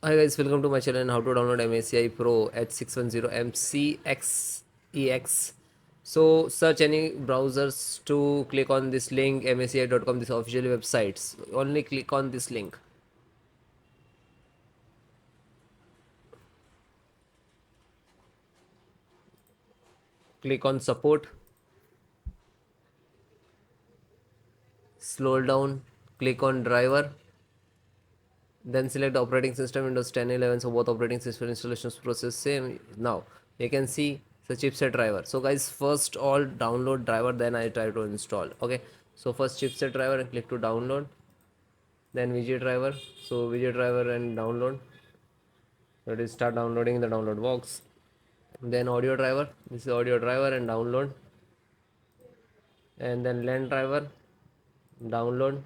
Hi guys, welcome to my channel and how to download MSI Pro H610M CXEX. So search any browsers to click on this link msi.com, this official websites. Only click on this link. Click on support, scroll down, click on driver, then select the operating system Windows 10, 11. So both operating system installations process same. Now you can see the chipset driver. So guys, first all download driver, then I try to install. Okay, so first chipset driver and click to download, then VG driver. So VG driver and download. So it is start downloading the download box. Then audio driver. This is audio driver and download. And then LAN driver, download.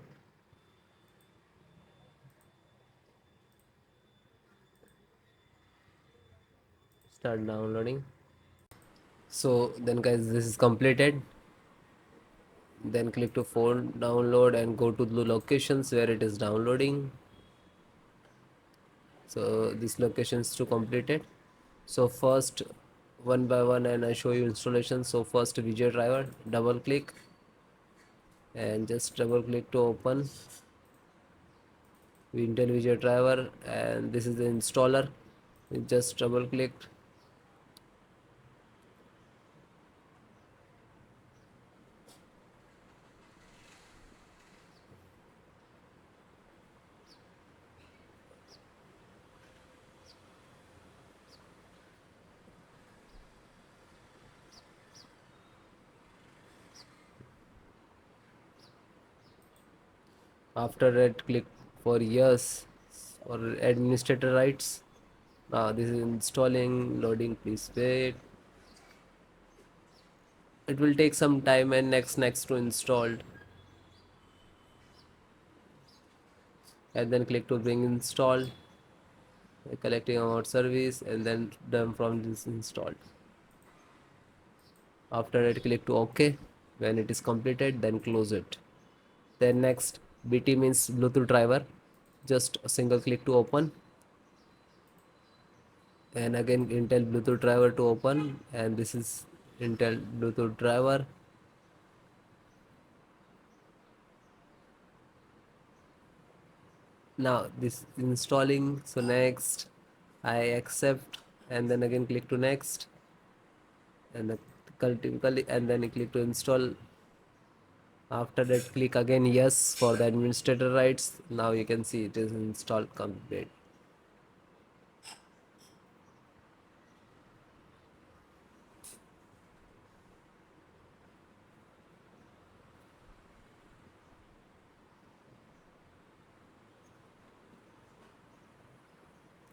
Start downloading. So then guys, this is completed. Then click to phone download and go to the locations where it is downloading. So this locations to complete it. So first one by one and I show you installation. So first VJ driver, double click and just double click to open Intel VJ driver, and this is the installer. You just double click. After that, click for yes or administrator rights. Now this is installing, loading, please wait. It will take some time and next to installed, and then click to bring installed, collecting our service, and then done from this installed. After that, click to OK. When it is completed, then close it. Then next, BT means Bluetooth driver. Just a single click to open, and again Intel Bluetooth driver to open, and this is Intel Bluetooth driver. Now this installing. So next I accept, and then again click to next, and then click to install. After that, click again yes for the administrator rights. Now you can see it is installed complete.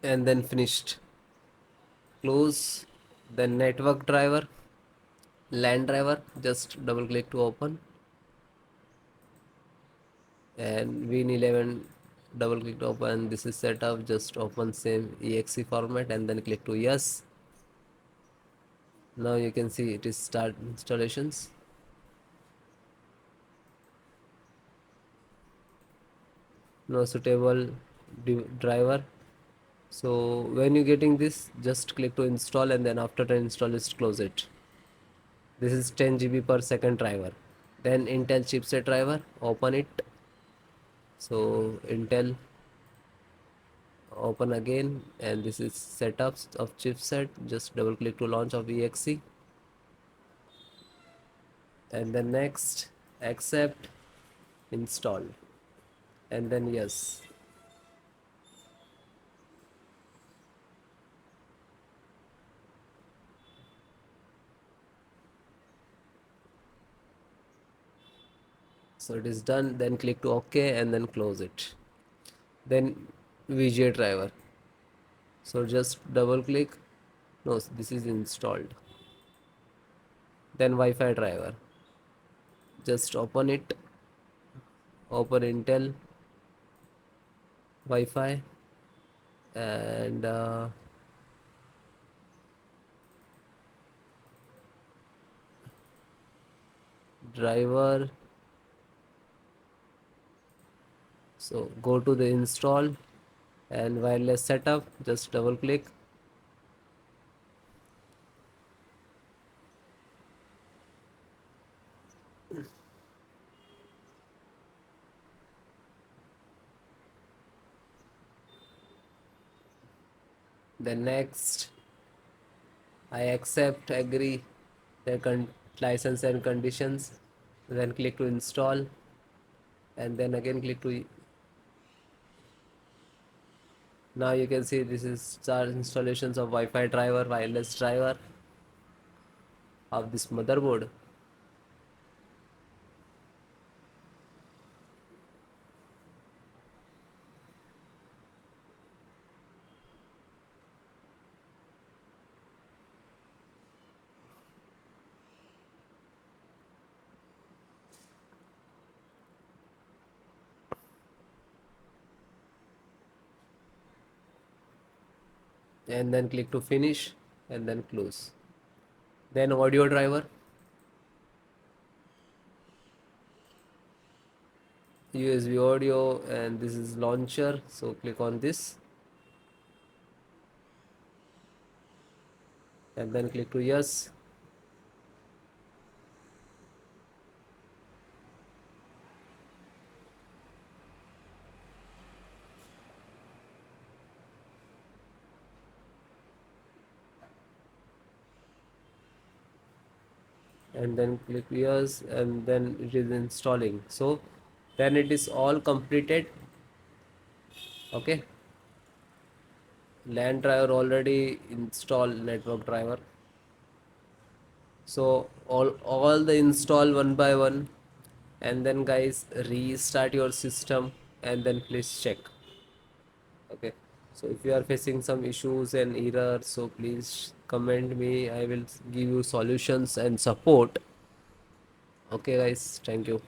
And then finished. Close. Then network driver, LAN driver, just double click to open, and Win11, double click to open. This is set up, just open same exe format and then click to yes. Now you can see it is start installations. No suitable driver. So when you getting this, just click to install, and then after the install, just close it. This is 10 GB per second driver. Then Intel chipset driver, open it. So Intel, open again, and this is setups of chipset. Just double click to launch of exe, and then next, accept, install, and then yes. So it is done. Then click to OK and then close it. Then VGA driver. So just double click. No, this is installed. Then Wi-Fi driver. Just open it. Open Intel Wi-Fi, and driver. So go to the install, and wireless setup, just double click. Then next, I accept, agree the license and conditions. Then click to install, and then again click to. Now you can see this is our installations of Wi-Fi driver, wireless driver of this motherboard. And then click to finish and then close. Then audio driver, USB audio, and this is launcher, so click on this and then click to yes. And then click yes, and then it is installing. So then it is all completed. Okay, LAN driver already installed, network driver. So all the install one by one, and then guys restart your system and then please check. Okay, so if you are facing some issues and errors, so please comment me, I will give you solutions and support. Okay guys, thank you.